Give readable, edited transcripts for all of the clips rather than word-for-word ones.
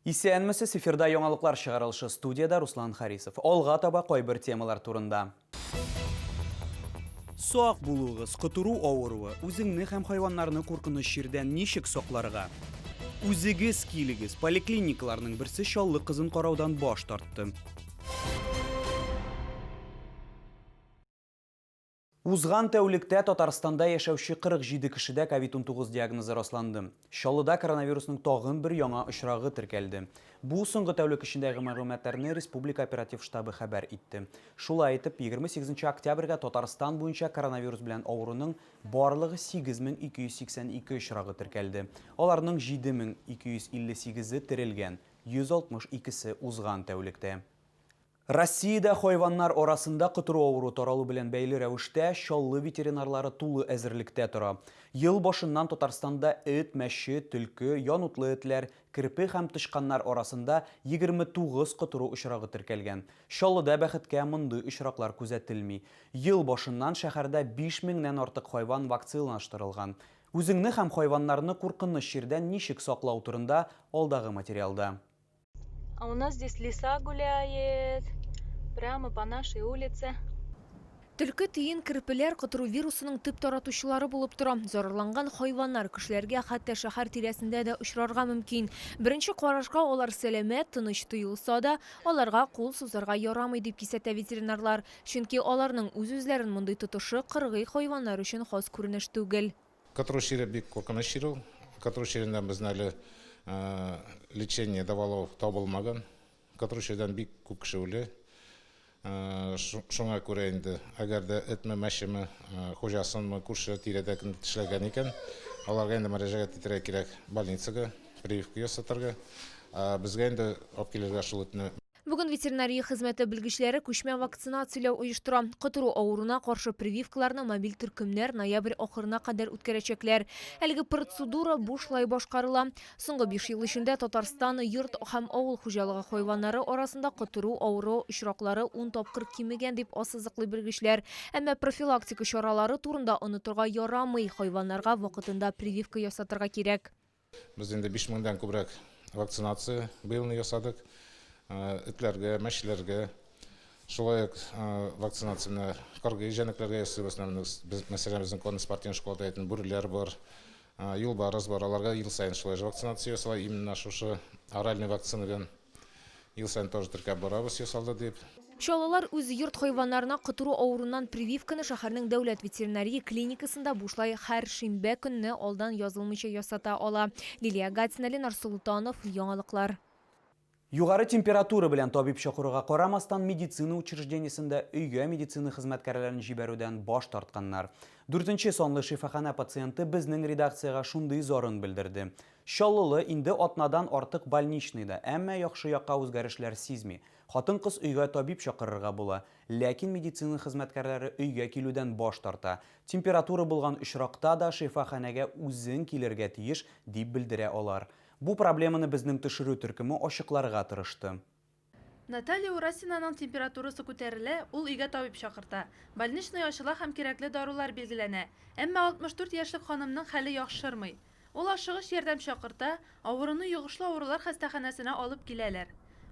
Исәнмесез, эфирда яңалыклар чыгарылышы, студияда Руслан Харисов. Алга таба кайбер темалар турында. Сак булугыз, кытыру авыруы, үзеңне һәм хайваннарны куркыныч җирдән ничек сакларга? Үзегез килегез, поликлиникаларның берсе чаллы кызын караудан баш тартты. Узган тәүлектә Татарстанда яшәүче 47 кешедә COVID-19 диагнозы расланды. Чаллыда коронавирусның тагын бер яңа очрагы теркәлде. Бу соңгы тәүлек эчендәге мәгълүматларны Республика оператив штабы хәбәр итте. Шулай итеп, 28 октябрьгә Татарстан буенча коронавирус белән авыруның барлыгы 8282 очрагы теркәлде. Аларның 7258-е терелгән, 162-се узган тәүлектә. Россиядә хайваннар арасында кытыру авыру таралу белән бәйле рәвештә чаллы ветеринарлары тулы әзерлектә тора. Ел башыннан Татарстанда эт, мәче, төлке, янутлы этләр, кирпе һәм тычканнар арасында 29 кытыру очрагы теркәлгән. Чаллыда бәхеткә мондый очраклар күзәтелми. Ел башыннан шәһәрдә 5000-нән артык хайван вакциналаштырылган. Үзеңне һәм хайваннарны куркыныч җирдән ничек саклау турында алдагы материалда. А у нас здесь лиса гуляет, прямо по нашей улице. Төлке тиен кирпеләр кытыру вирусының төп таратучылары булып тора. Зарарланган хайваннар кешеләргә хәтта шәһәр тирәсендә дә очрарга мөмкин. Беренче карашка алар сәламәт, тыныч тоелса да, аларга кул сузарга ярамый дип кисәтә ветеринарлар. Чөнки аларның үз-үзләрен мондый тотышы кыргый хайваннар өчен хас күренеш түгел. Кытыру чире бик куркыныч чиру. Кытыру чирендә безнең әле лечение давало табылмаган. Кытыру чирдән бик күп кеше үле. Шуңа күрә инде, әгәр дә этме, мәчеме, хуҗасынмы, күрше тирәдә кем эшләгән икән, аларга инде мөрәҗәгать итәргә кирәк больницага, прививка ясатырга. Безгә инде алып килергә шул этне. Бүген ветеринария хезмәте белгечләре күчмә вакцинацияләү оештыра. Кытыру авыруына каршы прививкаларны мобиль төркемнәр ноябрь ахырына кадәр үткәрәчәкләр. Әлеге процедура бушлай башкарыла. Соңгы 5 ел эчендә Татарстан йорт һәм авыл хуҗалыгы хайваннары арасында кытыру авыру очраклары 10 тапкыр кимегән дип ассызыклый белгечләр. Әмма профилактика чаралары турында онытырга ярамый. Хайваннарга вакытында прививка ясатырга кирәк. Без инде 5000-дән күбрәк вакцинация быелны ясадык. Этләргә, мәчеләргә, шулай вакцинацияны кыргый җәнлекләргә ясыйбыз. Мәсәлән, безнең конный спортивный школада әйтен бүреләр бар, юлбарыс бар, аларга ел сайын шулай вакцинация ясала. Именно шушы оральный вакцина белән ел сайын тоже теркәп барабыз ясалды дип. Чаллылар үз йорт хайваннарына кытыру авыруннан прививканы шәһәрнең дәүләт ветеринария клиникасында бушлай һәр шимбә көнне алдан язылмыйча ясата ала. Лилия Гатина, Ленар Султанов, яңалыклар. Югары температура белән табиб чакыруга карамастан медицина учреждениесендә өйгә медицина хезмәткәрләрен җибәрүдән баш тартканнар. 4-нче санлы шифахана пациенты безнең редакциягә шундый зарын белдерде. Чаллылы инде атнадан артык больничныйда, әмма яхшы якка үзгәрешләр сизми. Хатын-кыз өйгә табиб чакырырга була, ләкин медицина хезмәткәрләре өйгә килүдән баш тарта. Температура булган очракта да шифаханәгә үзең килергә тиеш дип белдерә алар. Бу проблеманы безнең төшерү төркеме ачыкларга тырышты. Наталья Урасинаның температурасы күтәрелә, ул өйгә табиб чакырта. Больничный ачыла һәм кирәкле дарулар билгеләнә. Әмма 64 яшьлек ханымның хәле яхшырмый. Ул ашыгыч ярдәм чакырта, авыруны йогышлы авырулар хастаханәсенә алып киләләр.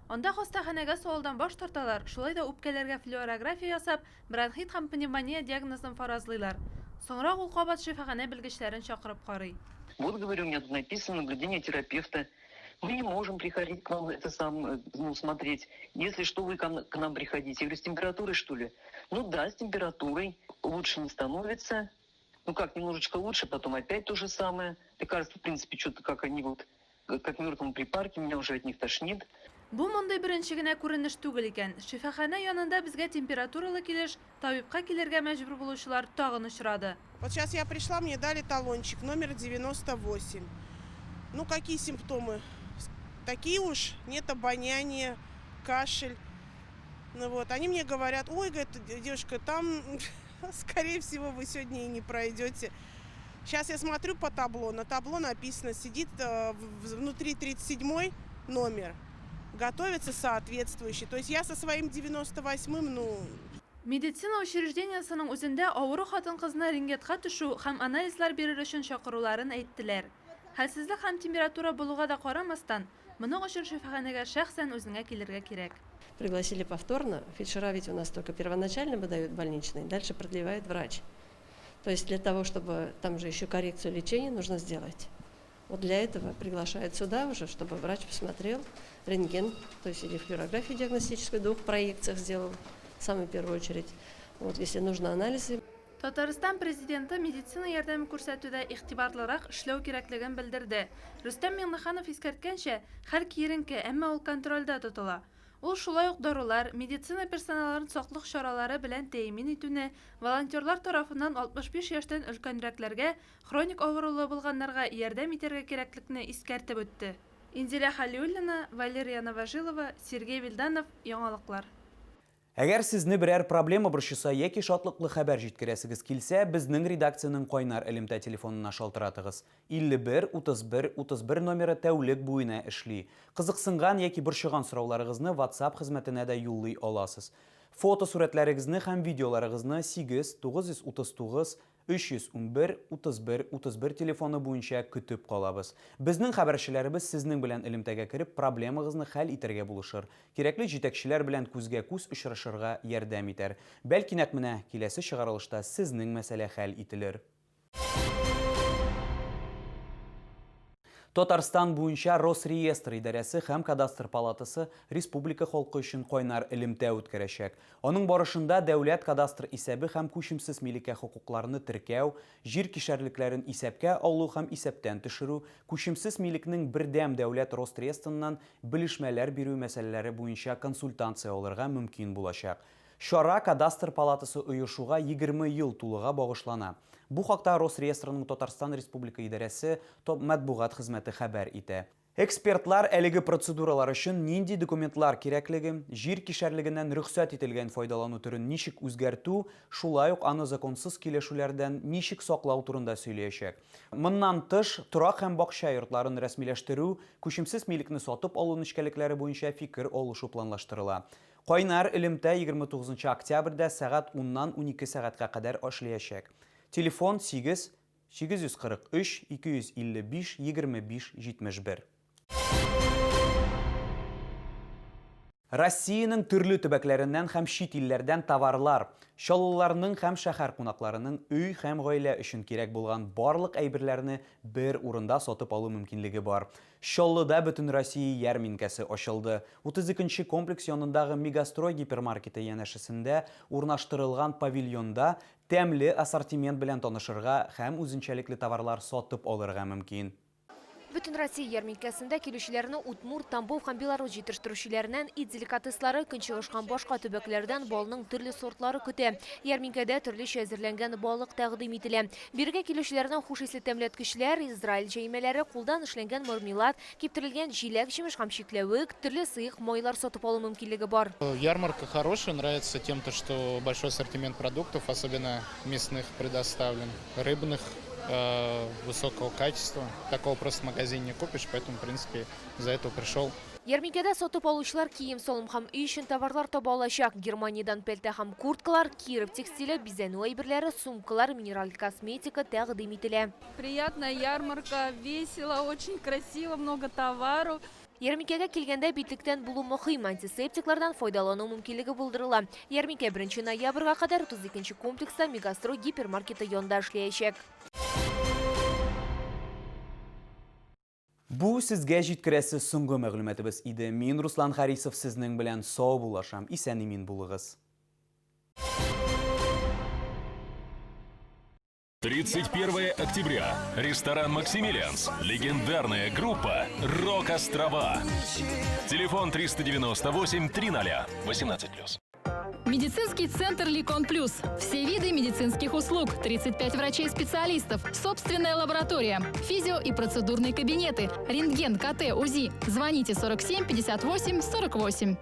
Анда хастаханәгә суалдан баш тарталар, шулай да үпкәләргә флюорография ясап, бронхит һәм пневмония диагнозын фаразлыйлар. Соңрак ул кабат шифахана белгечләрен чакырып карый. Вот, говорю, у меня тут написано наблюдение терапевта. Мы не можем приходить к вам смотреть. Если что, вы к нам приходите. Я говорю, с температурой, что ли? Ну да, с температурой. Лучше не становится. Ну как, немножечко лучше, потом опять то же самое. Лекарства, в принципе, что-то как они вот, как в мертвом припарке, меня уже от них тошнит. Бу мондай беренче генә күренеш түгел икән. Шифахана янында безгә температуралы килеш, табибка килергә мәҗбүр булучылар тагын очрады. Вот сейчас я пришла, мне дали талончик, номер 98. Ну, какие симптомы? Такие уж, нет обоняния, кашель. Ну вот, они мне говорят, ой, говорит, девушка, там, скорее всего, вы сегодня и не пройдете. Сейчас я смотрю по табло, на табло написано, сидит внутри 37-й номер. Готовится соответствующий. То есть я со своим 98-м, Медицина учреждениесының үзендә авыру хатын-кызны рентгенга төшү һәм анализлар бирер өчен чакыруларын әйттеләр. Хәлсезлек һәм температура булуга да карамастан, Моның өчен шифаханәгә шәхсән үзеңә килергә кирәк. Пригласили повторно. Фельдшера ведь у нас только первоначально выдают больничный, дальше продлевает врач. То есть для того, чтобы там же еще коррекцию лечения нужно сделать. Вот для этого приглашают сюда уже, чтобы врач посмотрел рентген, то есть или флюорографию диагностическую, в 2 проекциях сделал, в самую первую очередь. Вот если нужно анализы. Татарстан президенты медицина ярдәме күрсәтүдә игътибарлырак эшләү кирәклеген белдерде. Рөстәм Миңнеханов искәрткәнчә, һәр киеренке, әмма ул контрольдә тотыла. Ул шулай ук дарулар, медицина персоналарын саклык чаралары белән тәэмин итүне, волонтерлар тарафыннан 65 яшьтән өлкәнрәкләргә, хроник авырулы булганнарга ярдәм итәргә кирәклекне искәртеп үтте. Инзилә Халиуллина, Валерия Новожилова, Сергей Вильданов, Яңалыклар. Әгәр сезне берәр проблема борчыса яки шатлыклы хәбәр җиткерәсегез килсә, безнең редакциянең кайнар элемтә телефонына шалтыратыгыз. 51-31-31 номеры тәүлек буена эшли. Кызыксынган яки борчыган сорауларыгызны WhatsApp хезмәтенә дә юллый аласыз. Фото сурәтләрегезне һәм видеоларыгызны 8-939-311-31-31 телефоны буенча көтеп калабыз. Безнең хәбәрчеләребез сезнең белән элемтәгә кереп, проблемагызны хәл итәргә булышыр. Кирәкле җитәкчеләр белән күзгә-күз очрашырга ярдәм итәр. Бәлки нәкъ менә киләсе чыгарылышта сезнең мәсьәлә хәл ителер. Татарстан буенча Росреестр идарәсе һәм кадастр палатасы республика халкы өчен кайнар элемтә үткәрәчәк. Аның барышында дәүләт кадастр исәбе һәм күчемсез милекә хокукларны теркәү, җир кишәрлекләрен исәпкә алу һәм исәптән төшерү, күчемсез милекнең бердәм дәүләт Росреестрыннан белешмәләр бирү мәсьәләләре буенча консультация алырга мөмкин булачак. Шара кадастр палатасы оешуга 20 ел тулыга багышлана. Бу хакта Росреестрның Татарстан Республика идарәсе матбугат хезмәте хәбәр итә. Экспертлар әлеге процедуралар өчен нинди документлар кирәклеге, җир кишәрлегеннән рөхсәт ителгән файдалану төрен ничек үзгәртү, шулай ук аны законсыз килешүләрдән ничек саклау турында сөйләячәк. Моннан тыш, торак һәм бакча йортларын рәсмиләштерү, күчемсез милекне сатып алу нечкәлекләре буенча фикер алышу планлаштырыла. Кайнар элемтә 29 октябрьдә сәгать 10-12 сәгатькә кадәр эшләячәк. Телефон 8-743-255-25-71. Россиянең төрле төбәкләреннән һәм чит илләрдән товарлар, чаллыларның һәм шәһәр кунакларының өй һәм гаилә өчен кирәк булган барлык әйберләрне бер урында сатып алу мөмкинлеге бар. Чаллыда бөтен Россия ярминкәсе ачылды. 32-нче комплекс янындагы Мегастрой гипермаркеты янәшәсендә урнаштырылган павильонда тәмле ассортимент белән танышырга һәм үзенчәлекле товарлар сатып алырга мөмкин. Бүтін Россия ярминкәсендә килүчеләрне Удмурт, Тамбов һәм Беларусь җитештерүчеләреннән ит деликатеслары, көнчыгышкан башка төбәкләрдән балның төрле сортлары көтә. Ярминкәдә төрлечә әзерләнгән балык тәкъдим ителә. Биргә килүчеләрнең хуш исле тәмләткечләр, Израиль җәймәләре, кулдан эшләнгән мармелад, киптерелгән җиләк, җимеш һәм чикләвек, төрле сыек майлар сатып алу мөмкинлеге бар. Ярмарка хорошая, нравится тем, что большой ассортимент продуктов, особенно мясных, предоставлен, рыбных, высокого качества. Такого просто в магазине не купишь, поэтому, в принципе, за это пришел. Ярминкәдә сатып алучылар кием, салым һәм үй өчен товарлар таба алачак. Германиядән пәлтә һәм курткалар, Киров текстиле, бизәнү әйберләре, сумкалар, минераль косметика тәкъдим ителә. Приятная ярмарка, весело, очень красиво, много товаров. Ярминкәгә килгәндә битлектән булу мөһим, антисептиклардан файдалану мөмкинлеге булдырыла. Ярминкә 1 ноябрьгә кадәр 32-нче комплекста Мегастрой гипермаркеты янында эшләячәк. Бу сезгә җиткерәсе соңгы мәгълүматыбыз иде. Мин Руслан Харисов сезнең белән сау булашам. Исән-имин булыгыз. 31 октября. Ресторан «Максимилианс». Легендарная группа «Рок-острова». Телефон 398-300. 18+. Медицинский центр Ликон Плюс. Все виды медицинских услуг. 35 врачей-специалистов. Собственная лаборатория. Физио и процедурные кабинеты. Рентген, КТ, УЗИ. Звоните 47 58 48.